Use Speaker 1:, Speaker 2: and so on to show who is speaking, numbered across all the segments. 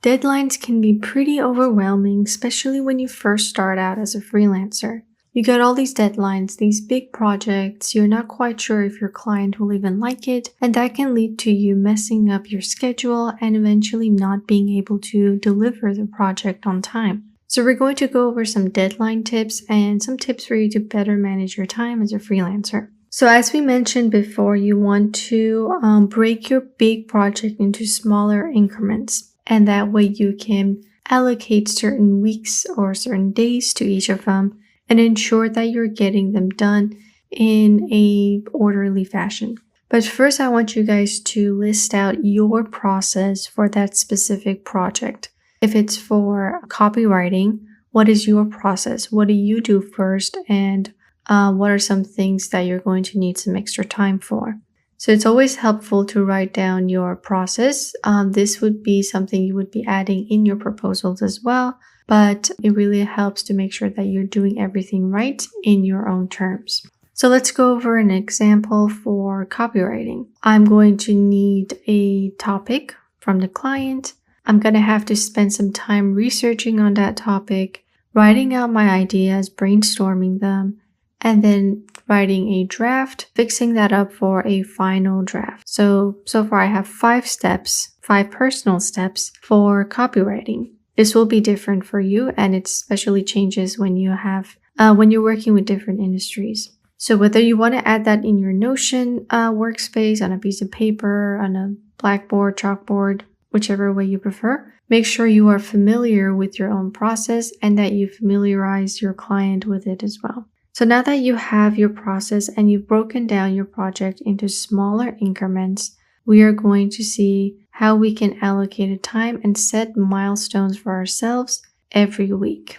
Speaker 1: Deadlines can be pretty overwhelming, especially when you first start out as a freelancer. You got all these deadlines, these big projects, you're not quite sure if your client will even like it, and that can lead to you messing up your schedule and eventually not being able to deliver the project on time. So we're going to go over some deadline tips and some tips for you to better manage your time as a freelancer. So as we mentioned before, you want to break your big project into smaller increments. And that way you can allocate certain weeks or certain days to each of them and ensure that you're getting them done in a orderly fashion. But first, I want you guys to list out your process for that specific project. If it's for copywriting, what is your process? What do you do first? And what are some things that you're going to need some extra time for? So it's always helpful to write down your process. This would be something you would be adding in your proposals as well, but it really helps to make sure that you're doing everything right in your own terms. So let's go over an example for copywriting. I'm going to need a topic from the client. I'm going to have to spend some time researching on that topic, writing out my ideas, brainstorming them, and then writing a draft, fixing that up for a final draft. So far I have 5 steps, 5 personal steps for copywriting. This will be different for you, and it especially changes when you're working with different industries. So whether you want to add that in your Notion workspace, on a piece of paper, on a blackboard, chalkboard, whichever way you prefer, make sure you are familiar with your own process and that you familiarize your client with it as well. So now that you have your process and you've broken down your project into smaller increments, we are going to see how we can allocate a time and set milestones for ourselves every week.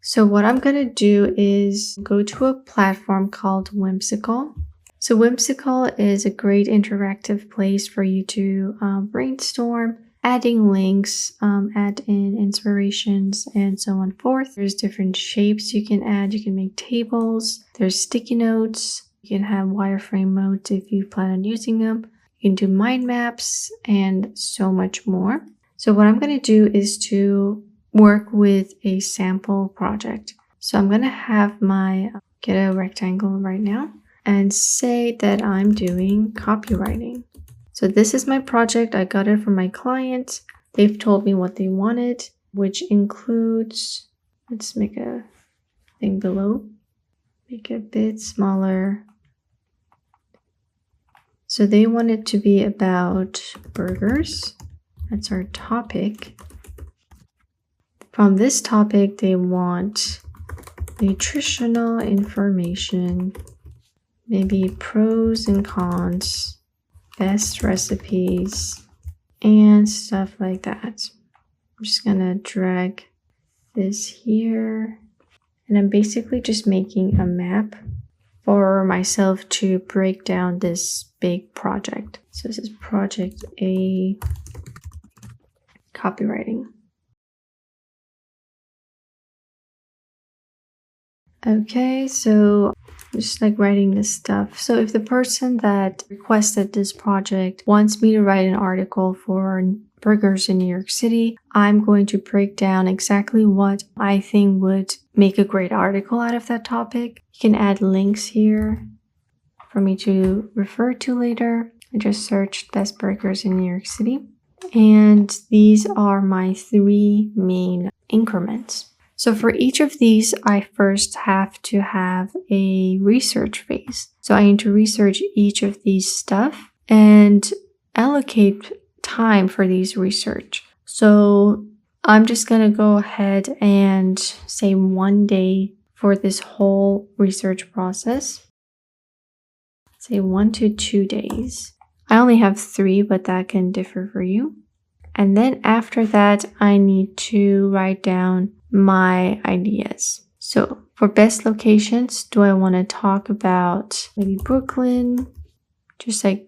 Speaker 1: So what I'm going to do is go to a platform called Whimsical. So Whimsical is a great interactive place for you to brainstorm, adding links, add in inspirations, and so on forth. There's different shapes you can add. You can make tables. There's sticky notes. You can have wireframe modes if you plan on using them. You can do mind maps and so much more. So what I'm going to do is to work with a sample project. So I'm going to get a rectangle right now and say that I'm doing copywriting. So this is my project. I got it from my client. They've told me what they wanted, which includes, let's make a thing below, make it a bit smaller. So they want it to be about burgers. That's our topic. From this topic, they want nutritional information, maybe pros and cons, best recipes, and stuff like that. I'm just gonna drag this here, and I'm basically just making a map for myself to break down this big project. So this is project A, copywriting. Okay, so just like writing this stuff. So if the person that requested this project wants me to write an article for burgers in New York City, I'm going to break down exactly what I think would make a great article out of that topic. You can add links here for me to refer to later. I just searched best burgers in New York City. And these are my 3 main increments. So for each of these, I first have to have a research phase. So I need to research each of these stuff and allocate time for these research. So I'm just going to go ahead and say 1 day for this whole research process. Say 1 to 2 days. I only have 3, but that can differ for you. And then after that, I need to write down my ideas. So for best locations, do I want to talk about maybe Brooklyn? Just like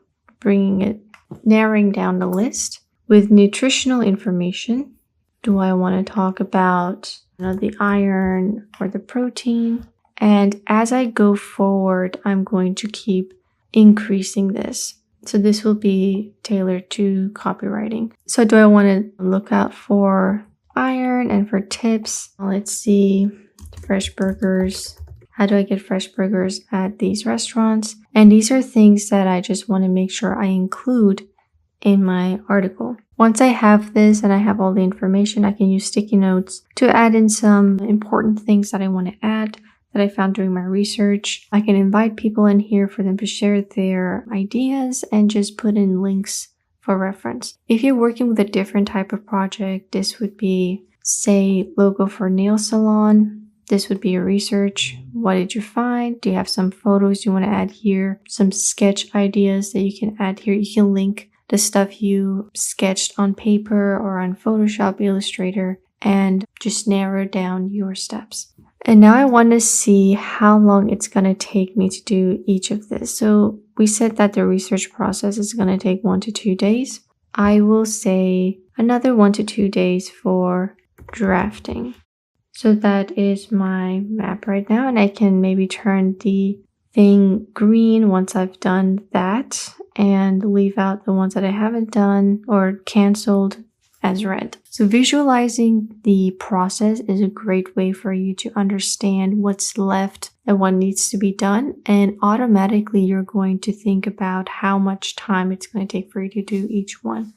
Speaker 1: narrowing down the list. With nutritional information, do I want to talk about the iron or the protein? And as I go forward, I'm going to keep increasing this. So this will be tailored to copywriting. So do I want to look out for iron and for tips? Let's see, fresh burgers. How do I get fresh burgers at these restaurants? And these are things that I just want to make sure I include in my article. Once I have this and I have all the information, I can use sticky notes to add in some important things that I want to add that I found during my research. I can invite people in here for them to share their ideas and just put in links for reference. If you're working with a different type of project, this would be, say, logo for nail salon. This would be your research. What did you find? Do you have some photos you want to add here? Some sketch ideas that you can add here. You can link the stuff you sketched on paper or on Photoshop, Illustrator, and just narrow down your steps. And now I want to see how long it's going to take me to do each of this. So we said that the research process is going to take 1 to 2 days. I will say another 1 to 2 days for drafting. So that is my map right now, and I can maybe turn the thing green once I've done that and leave out the ones that I haven't done or canceled as red. So visualizing the process is a great way for you to understand what's left and what needs to be done, and automatically you're going to think about how much time it's going to take for you to do each one.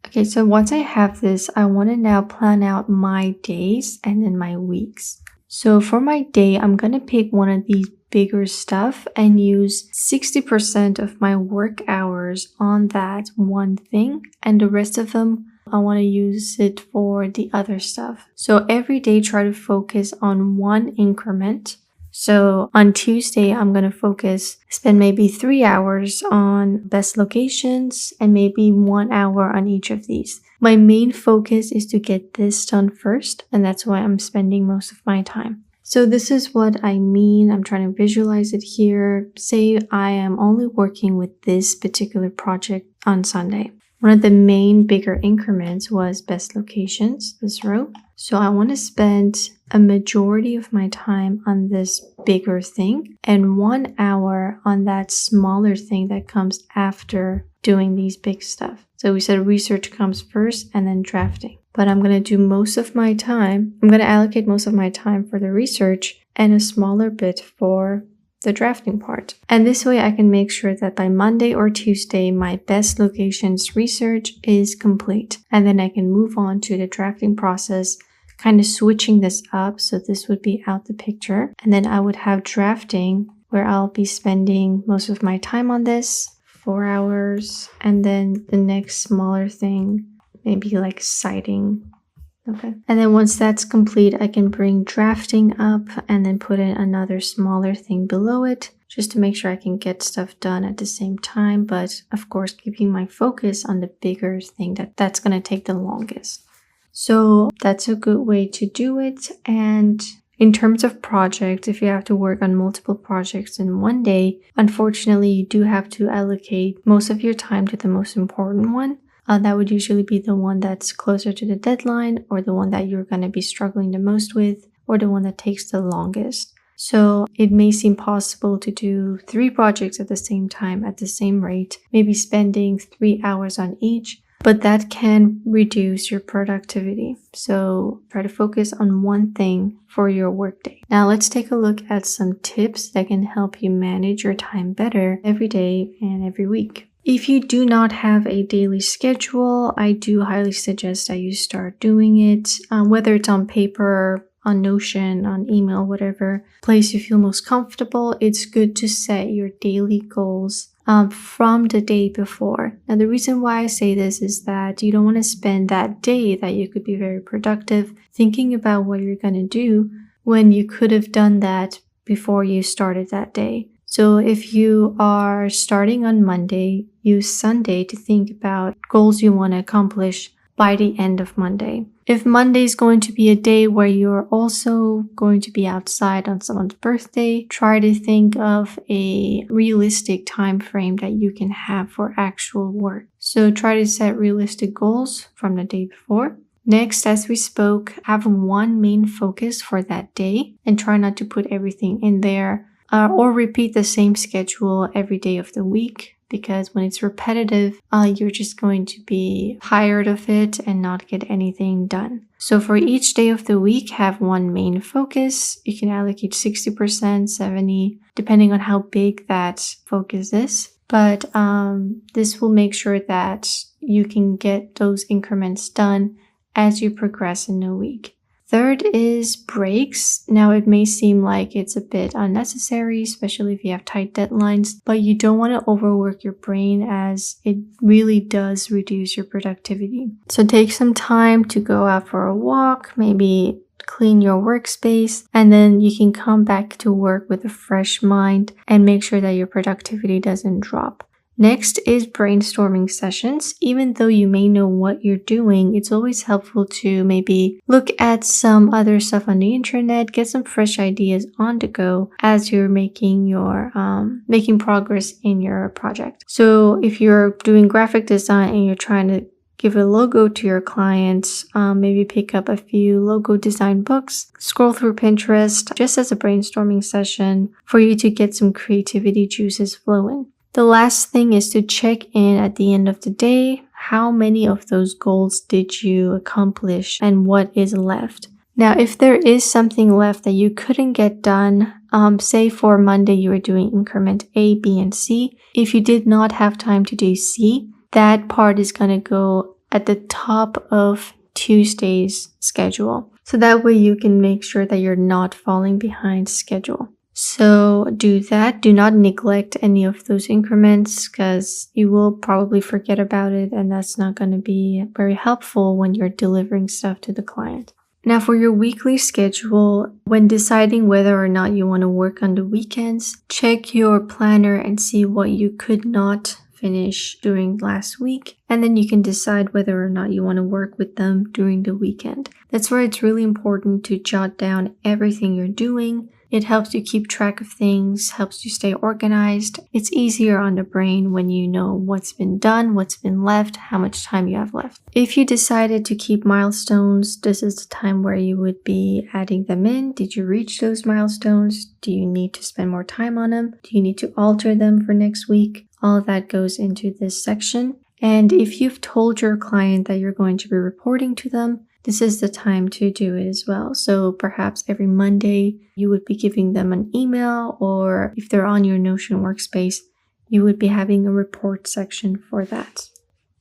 Speaker 1: Okay, so once I have this, I want to now plan out my days and then my weeks. So for my day, I'm going to pick one of these bigger stuff and use 60% of my work hours on that one thing, and the rest of them I want to use it for the other stuff. So every day try to focus on one increment. So on Tuesday, I'm going to spend maybe 3 hours on best locations and maybe 1 hour on each of these. My main focus is to get this done first, and that's why I'm spending most of my time. So this is what I mean. I'm trying to visualize it here. Say I am only working with this particular project on Sunday. One of the main bigger increments was best locations, this row. So I want to spend a majority of my time on this bigger thing and 1 hour on that smaller thing that comes after doing these big stuff. So we said research comes first and then drafting. But I'm going to allocate most of my time for the research and a smaller bit for the drafting part. And this way I can make sure that by Monday or Tuesday, my best locations research is complete. And then I can move on to the drafting process, kind of switching this up. So this would be out the picture. And then I would have drafting where I'll be spending most of my time on this, 4 hours. And then the next smaller thing, maybe like citing. Okay. And then once that's complete, I can bring drafting up and then put in another smaller thing below it just to make sure I can get stuff done at the same time. But of course, keeping my focus on the bigger thing that's going to take the longest. So that's a good way to do it. And in terms of projects, if you have to work on multiple projects in one day, unfortunately, you do have to allocate most of your time to the most important one. That would usually be the one that's closer to the deadline, or the one that you're going to be struggling the most with, or the one that takes the longest. So it may seem possible to do 3 projects at the same time at the same rate, maybe spending 3 hours on each, but that can reduce your productivity. So try to focus on one thing for your workday. Now let's take a look at some tips that can help you manage your time better every day and every week. If you do not have a daily schedule, I do highly suggest that you start doing it, whether it's on paper, on Notion, on email, whatever place you feel most comfortable. It's good to set your daily goals from the day before. Now, the reason why I say this is that you don't want to spend that day that you could be very productive thinking about what you're going to do when you could have done that before you started that day. So if you are starting on Monday, use Sunday to think about goals you want to accomplish by the end of Monday. If Monday is going to be a day where you're also going to be outside on someone's birthday, try to think of a realistic time frame that you can have for actual work. So try to set realistic goals from the day before. Next, as we spoke, have one main focus for that day and try not to put everything in there or repeat the same schedule every day of the week. because when it's repetitive, you're just going to be tired of it and not get anything done. So for each day of the week, have one main focus. You can allocate 60%, 70%, depending on how big that focus is. But this will make sure that you can get those increments done as you progress in a week. Third is breaks. Now, it may seem like it's a bit unnecessary, especially if you have tight deadlines, but you don't want to overwork your brain as it really does reduce your productivity. So take some time to go out for a walk, maybe clean your workspace, and then you can come back to work with a fresh mind and make sure that your productivity doesn't drop. Next is brainstorming sessions. Even though you may know what you're doing, it's always helpful to maybe look at some other stuff on the internet, get some fresh ideas on the go as you're making progress in your project. So if you're doing graphic design and you're trying to give a logo to your clients, maybe pick up a few logo design books, scroll through Pinterest just as a brainstorming session for you to get some creativity juices flowing. The last thing is to check in at the end of the day. How many of those goals did you accomplish and what is left? Now, if there is something left that you couldn't get done, say for Monday you were doing increment A, B, and C. If you did not have time to do C, that part is going to go at the top of Tuesday's schedule. So that way you can make sure that you're not falling behind schedule. So do that. Do not neglect any of those increments because you will probably forget about it, and that's not going to be very helpful when you're delivering stuff to the client. Now for your weekly schedule, when deciding whether or not you want to work on the weekends, check your planner and see what you could not finish during last week, and then you can decide whether or not you want to work with them during the weekend. That's where it's really important to jot down everything you're doing. It helps you keep track of things, helps you stay organized. It's easier on the brain when you know what's been done, what's been left, how much time you have left. If you decided to keep milestones, this is the time where you would be adding them in. Did you reach those milestones? Do you need to spend more time on them? Do you need to alter them for next week? All of that goes into this section. And if you've told your client that you're going to be reporting to them, this is the time to do it as well. So perhaps every Monday you would be giving them an email, or if they're on your Notion workspace, you would be having a report section for that.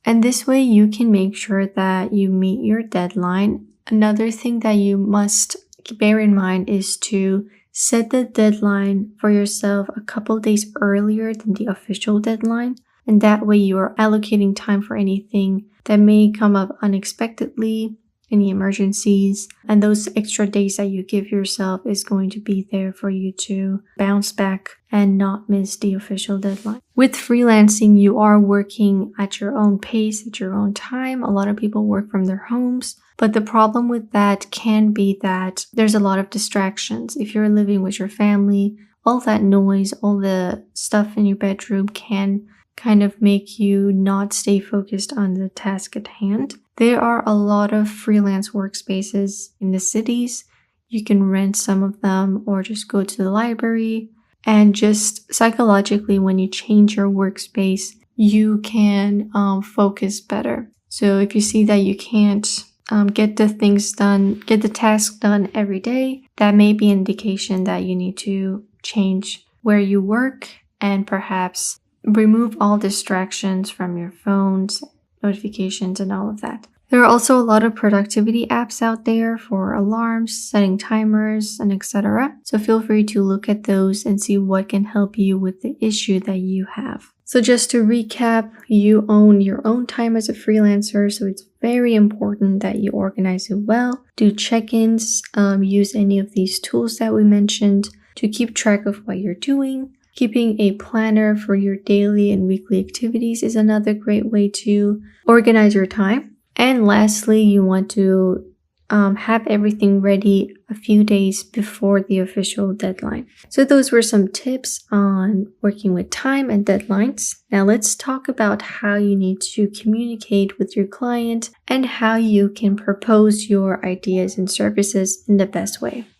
Speaker 1: And this way you can make sure that you meet your deadline. Another thing that you must bear in mind is to set the deadline for yourself a couple days earlier than the official deadline. And that way you are allocating time for anything that may come up unexpectedly, any emergencies, and those extra days that you give yourself is going to be there for you to bounce back and not miss the official deadline. With freelancing, you are working at your own pace, at your own time. A lot of people work from their homes, but the problem with that can be that there's a lot of distractions. If you're living with your family, all that noise, all the stuff in your bedroom can kind of make you not stay focused on the task at hand. There are a lot of freelance workspaces in the cities. You can rent some of them or just go to the library. And just psychologically, when you change your workspace, you can focus better. So if you see that you can't get the task done every day, that may be an indication that you need to change where you work and perhaps remove all distractions from your phones, notifications, and all of that. There are also a lot of productivity apps out there for alarms, setting timers, and etc. So feel free to look at those and see what can help you with the issue that you have. So just to recap, you own your own time as a freelancer, so it's very important that you organize it well. Do check-ins, use any of these tools that we mentioned to keep track of what you're doing. Keeping a planner for your daily and weekly activities is another great way to organize your time. And lastly, you want to have everything ready a few days before the official deadline. So those were some tips on working with time and deadlines. Now let's talk about how you need to communicate with your client and how you can propose your ideas and services in the best way.